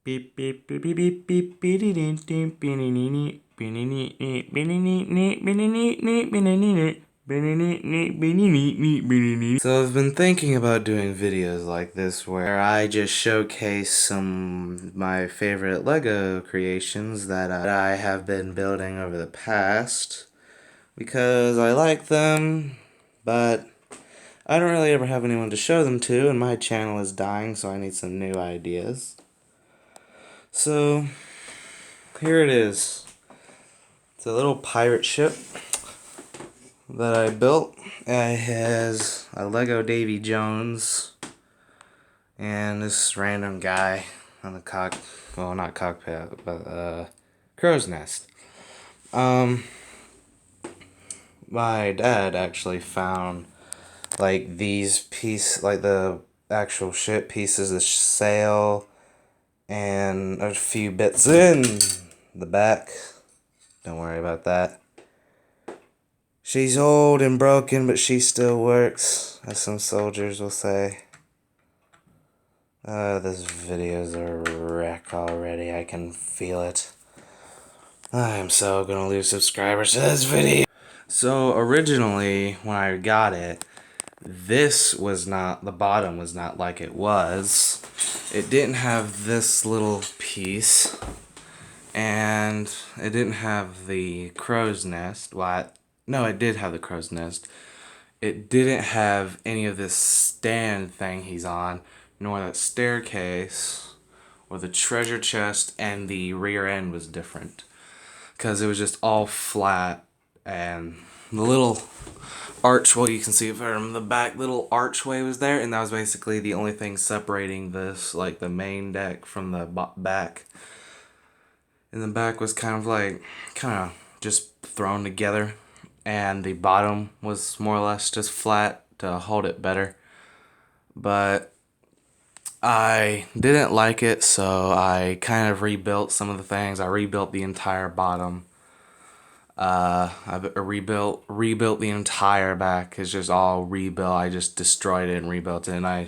Beep beep beep beep beep beep beep beep So I've been thinking about doing videos like this where I just showcase some of my favorite Lego creations that I have been building over the past because I like them, but I don't really ever have anyone to show them to, and my channel is dying, so I need some new ideas. So here it is. It's a little pirate ship that I built. It has a Lego Davy Jones and this random guy on the well, not cockpit, but crow's nest. My dad actually found like like the actual ship pieces, the sail, and a few bits in the back. Don't worry about that. She's old and broken, but she still works, as some soldiers will say. This video's a wreck already. I can feel it. I'm so gonna lose subscribers to this video. So originally, when I got it, the bottom was not like it was. It didn't have this little piece, and it didn't have the crow's nest. No, it did have the crow's nest. It didn't have any of this stand thing he's on, nor that staircase, or the treasure chest, and the rear end was different. Because it was just all flat, and the little archway, you can see it from the back, little archway was there, and that was basically the only thing separating this, like the main deck from the back. And the back was kind of just thrown together, and the bottom was more or less just flat to hold it better. But I didn't like it, so I kind of rebuilt some of the things. I rebuilt the entire bottom. I rebuilt the entire back. It's just all rebuilt. I just destroyed it and rebuilt it, and I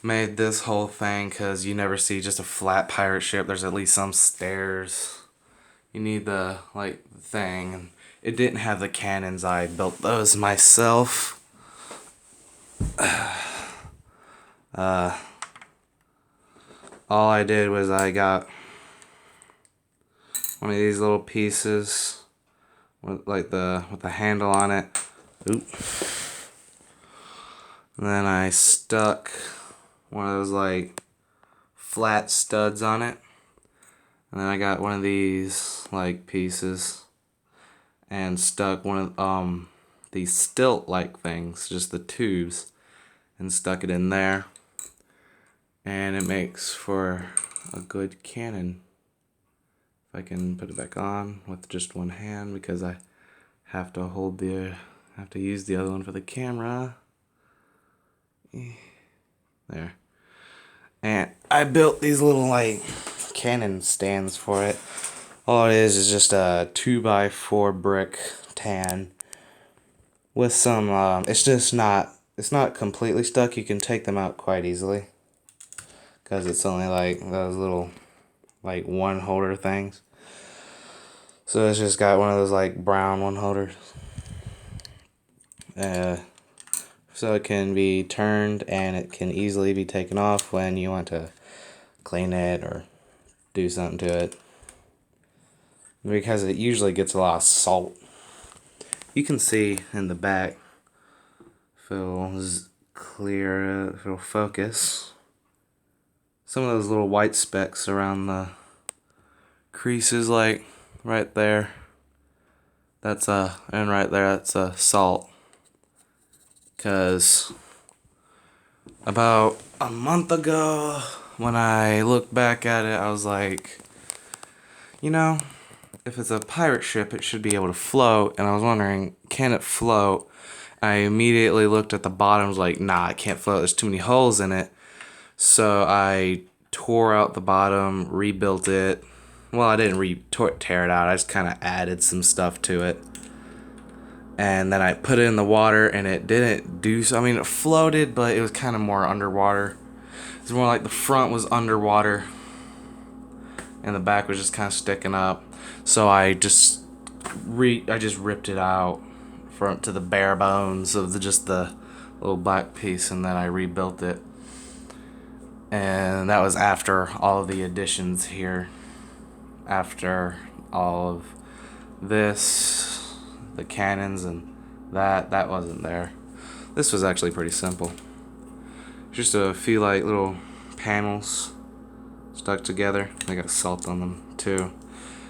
made this whole thing because you never see just a flat pirate ship. There's at least some stairs. You need the thing, and it didn't have the cannons. I built those myself. All I did was I got one of these little pieces with the handle on it. Oop. And then I stuck one of those flat studs on it. And then I got one of these pieces and stuck one of these stilt things, just the tubes, and stuck it in there. And it makes for a good cannon. If I can put it back on with just one hand, because I have to use the other one for the camera. There. And I built these little cannon stands for it. All it is just a 2x4 brick tan with some it's not completely stuck. You can take them out quite easily because it's only those little one holder things. So it's just got one of those brown one holders. So it can be turned and it can easily be taken off when you want to clean it or do something to it, because it usually gets a lot of salt. You can see in the back, if it'll clear, if it'll focus, some of those little white specks around the creases, right there. And right there, that's salt. Because about a month ago, when I looked back at it, I was like, if it's a pirate ship, it should be able to float. And I was wondering, can it float? I immediately looked at the bottom, was like, nah, it can't float. There's too many holes in it. So I tore out the bottom, rebuilt it. Well, I didn't tear it out. I just kind of added some stuff to it. And then I put it in the water, and it didn't do so. I mean, it floated, but it was kind of more underwater. It's more like the front was underwater. and the back was just kind of sticking up. So I just ripped it out from to the bare bones of just the little black piece, and then I rebuilt it. And that was after all of the additions here. After all of this, the cannons and that wasn't there. This was actually pretty simple. Just a few like little panels stuck together. They got salt on them too,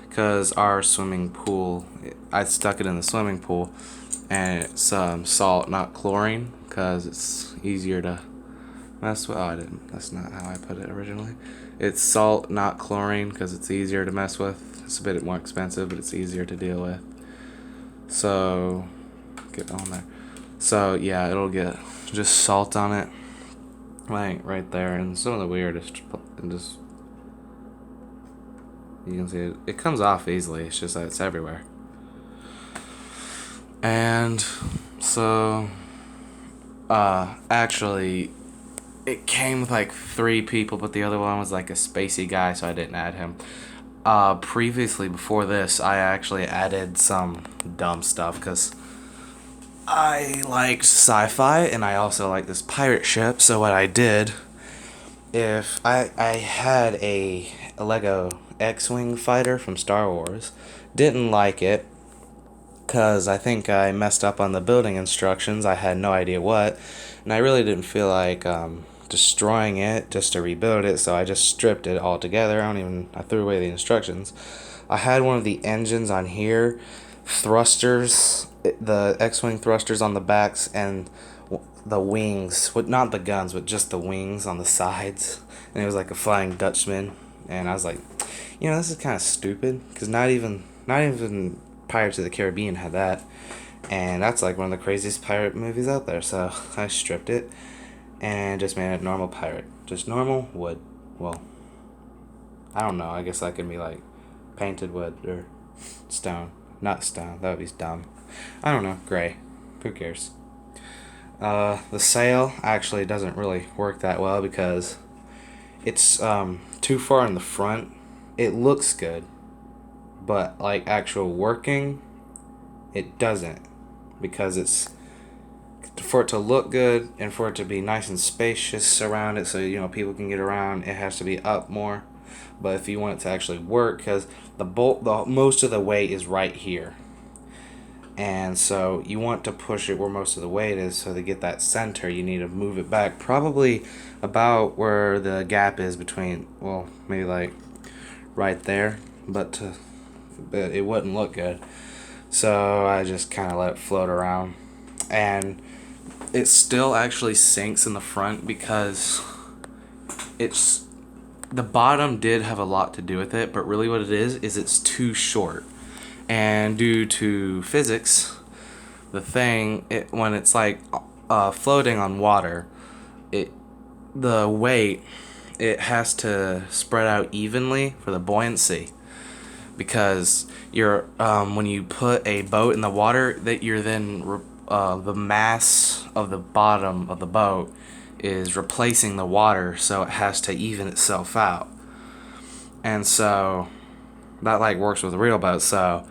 because our swimming pool, I stuck it in the swimming pool, and it's salt, not chlorine, because it's easier to mess with. Oh, I didn't. That's not how I put it originally. It's salt, not chlorine, because it's easier to mess with. It's a bit more expensive, but it's easier to deal with. So get on there. So yeah, it'll get just salt on it, like right there, and some of the weirdest, and just you can see it comes off easily. It's just that it's everywhere. And so actually it came with like 3 people, but the other one was like a spacey guy, so I didn't add him. Previously, before this, I actually added some dumb stuff because I liked sci-fi, and I also like this pirate ship. So what I did, if I had a Lego X-Wing fighter from Star Wars, didn't like it because I think I messed up on the building instructions. I had no idea what, and I really didn't feel like destroying it just to rebuild it, so I just stripped it all together. I threw away the instructions. I had one of the engines on here, thrusters, the X-Wing thrusters on the backs, and the wings, not the guns, but just the wings on the sides, and it was like a Flying Dutchman. And I was like, this is kind of stupid, because not even Pirates of the Caribbean had that, and that's like one of the craziest pirate movies out there. So I stripped it and just made it normal pirate, just normal wood. Well, I don't know, I guess that could be like painted wood or stone. Not stone, that would be dumb. I don't know, gray, who cares. The sail actually doesn't really work that well because it's too far in the front. It looks good, but like actual working, it doesn't, because it's, for it to look good and for it to be nice and spacious around it, so people can get around, it has to be up more. But if you want it to actually work, because the most of the weight is right here, and so you want to push it where most of the weight is, so to get that center you need to move it back probably about where the gap is between, well, maybe like right there, but it wouldn't look good. So I just kind of let it float around, and it still actually sinks in the front because the bottom did have a lot to do with it, but really what it is it's too short. And due to physics, when it's like floating on water, the weight, it has to spread out evenly for the buoyancy, because when you put a boat in the water, that you're then the mass of the bottom of the boat is replacing the water, so it has to even itself out. And so that like works with a real boat. So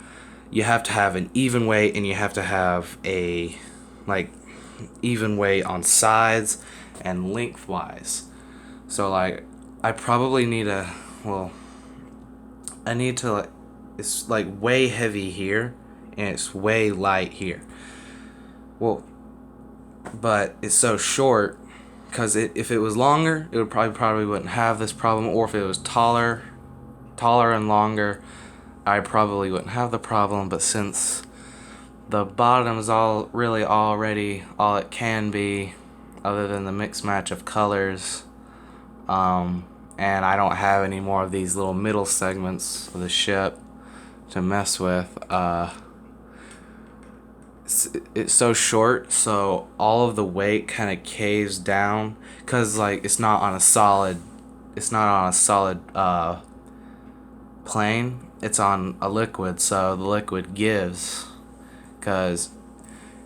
you have to have an even weight, and you have to have a like even weight on sides and lengthwise. So like I probably need it's like way heavy here and it's way light here. Well, but it's so short because if it was longer, it would probably wouldn't have this problem, or if it was taller and longer, I probably wouldn't have the problem. But since the bottom is already all it can be, other than the mix match of colors, and I don't have any more of these little middle segments of the ship to mess with, it's so short, so all of the weight kind of caves down, because like it's not on a solid plane, it's on a liquid, so the liquid gives, because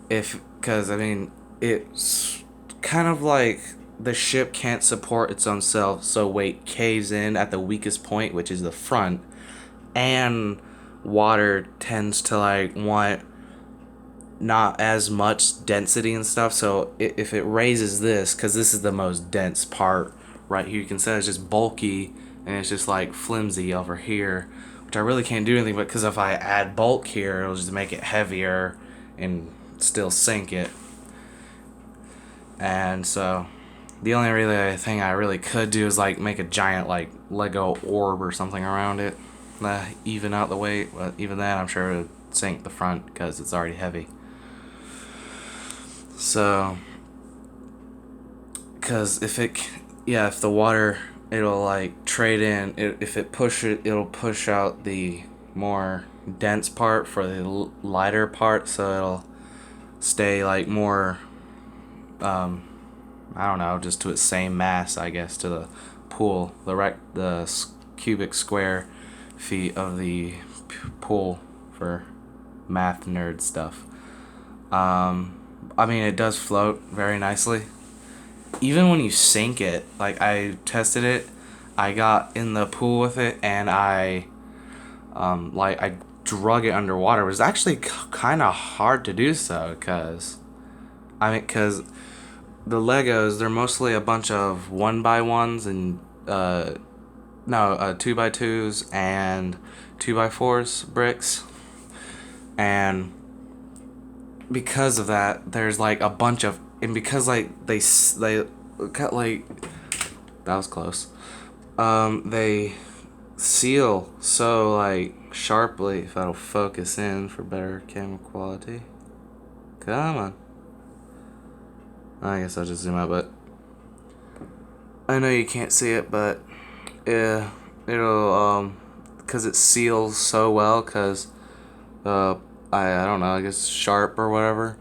I mean it's kind of like the ship can't support its own self, so weight caves in at the weakest point, which is the front, and water tends to like want not as much density and stuff. So if it raises this, because this is the most dense part right here, you can see it's just bulky and it's just like flimsy over here, which I really can't do anything but because if I add bulk here, it'll just make it heavier and still sink it. And so the only really thing I really could do is like make a giant like Lego orb or something around it, even out the weight. But even then, I'm sure it would sink the front because it's already heavy. So, because if the water, it'll like trade in. If it push it, it'll push out the more dense part for the lighter part, so it'll stay like more. I don't know, just to its same mass, I guess, to the pool, the cubic square feet of the pool for math nerd stuff. I mean, it does float very nicely. Even when you sink it, like I tested it, I got in the pool with it and I drug it underwater. It was actually kind of hard to do so because the Legos, they're mostly a bunch of 1x1s and 2x2s and 2x4s bricks, and because of that, there's like a bunch of, and because like they cut like that was close. They seal so like sharply. If that'll focus in for better camera quality. Come on. I guess I'll just zoom out, but I know you can't see it, but yeah, it'll because it seals so well, because I don't know, I guess sharp or whatever.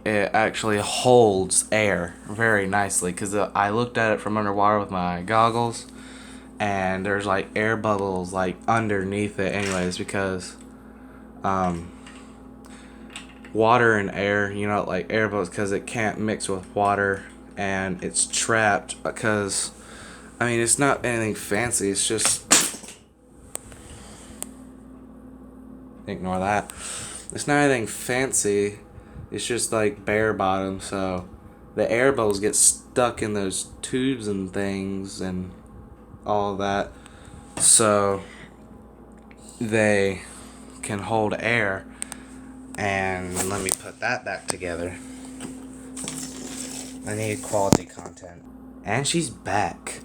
It actually holds air very nicely, because I looked at it from underwater with my goggles, and there's like air bubbles like underneath it anyways, because water and air, like air bubbles, because it can't mix with water and it's trapped. Because I mean, it's not anything fancy, it's just, ignore that, it's not anything fancy, it's just like bare bottom, so the air bubbles get stuck in those tubes and things and all that, so they can hold air. And let me put that back together. I need quality content. And she's back.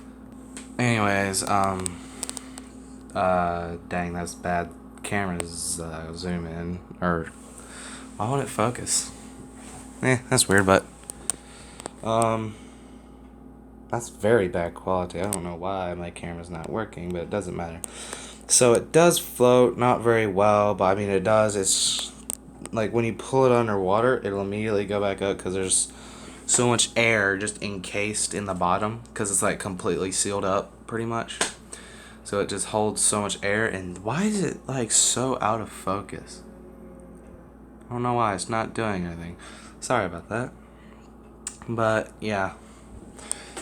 Anyways, dang, that's bad. Cameras zoom in, or why won't it focus? That's weird, but that's very bad quality. I don't know why my camera's not working, but it doesn't matter. So it does float, not very well, but I mean it does. It's like when you pull it underwater, it'll immediately go back up because there's so much air just encased in the bottom, because it's like completely sealed up pretty much. So it just holds so much air. And why is it like so out of focus? I don't know why it's not doing anything. Sorry about that. But yeah,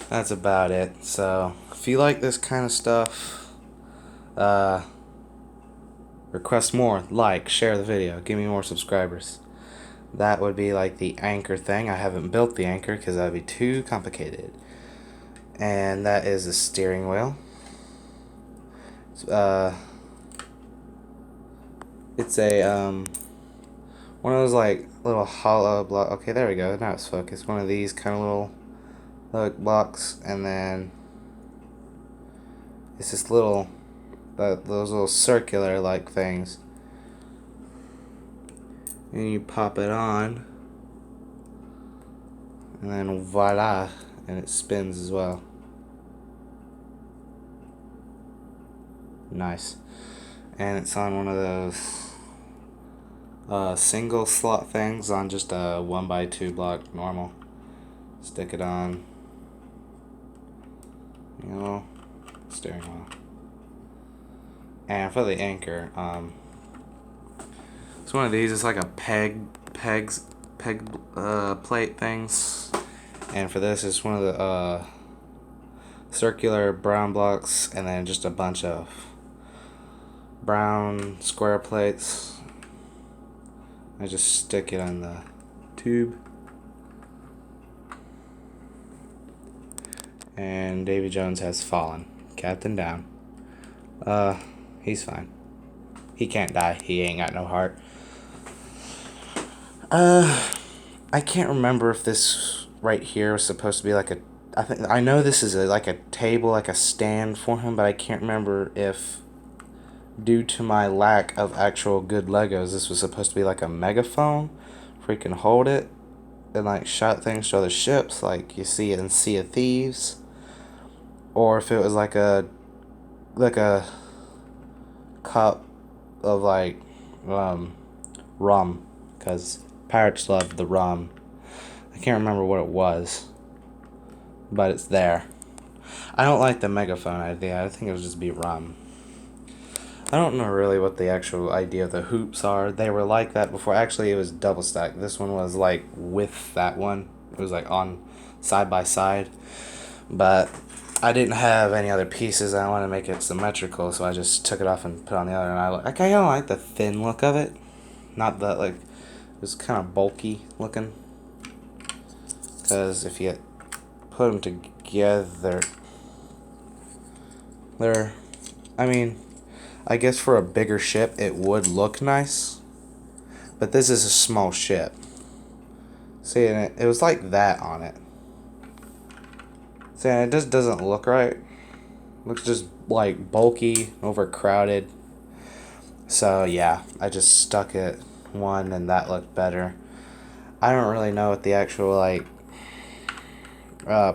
that's about it. So if you like this kind of stuff, request more, like, share the video, give me more subscribers. That would be like the anchor thing. I haven't built the anchor because that would be too complicated. And that is the steering wheel. It's a one of those like little hollow block. Okay, there we go. Now it's focused. One of these kind of little blocks, and then it's this little those little circular like things, and you pop it on, and then voila, and it spins as well. Nice. And it's on one of those single slot things on just a 1x2 block normal. Stick it on, steering wheel. And for the anchor, it's one of these. It's like a plate things, And for this, it's one of the circular brown blocks, and then just a bunch of brown square plates. I just stick it on the tube. And Davy Jones has fallen. Captain down. He's fine. He can't die. He ain't got no heart. I can't remember if this right here was supposed to be like a... I know this is like a table, like a stand for him, but I can't remember if, due to my lack of actual good Legos, this was supposed to be like a megaphone where he can hold it and like shout things to other ships, like you see it in Sea of Thieves, or if it was like a cup of like rum, because pirates love the rum. I can't remember what it was, but it's there. I don't like the megaphone idea. I think it would just be rum. I don't know really what the actual idea of the hoops are. They were like that before. Actually, it was double stacked. This one was like with that one. It was like on side by side. But I didn't have any other pieces. I wanted to make it symmetrical, so I just took it off and put it on the other. And I kind of like the thin look of it. Not the like, it was kind of bulky looking. Because if you put them together, they're, I mean, I guess for a bigger ship it would look nice, but this is a small ship. See, and it was like that on it. See, and it just doesn't look right. Looks just like bulky, overcrowded. So yeah, I just stuck it one and that looked better. I don't really know what the actual like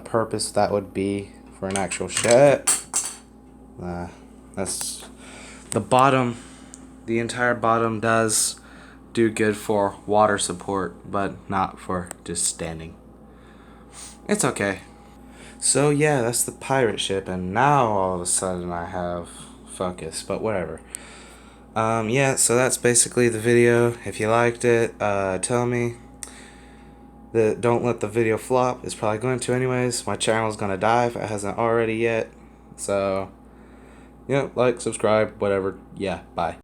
purpose that would be for an actual ship. That's the bottom. The entire bottom does do good for water support, but not for just standing. It's okay. So yeah, that's the pirate ship, and now all of a sudden I have focus, but whatever. Yeah, so that's basically the video. If you liked it, tell me. Don't let the video flop. It's probably going to anyways. My channel's gonna die if it hasn't already yet. So, yeah, like, subscribe, whatever. Yeah, bye.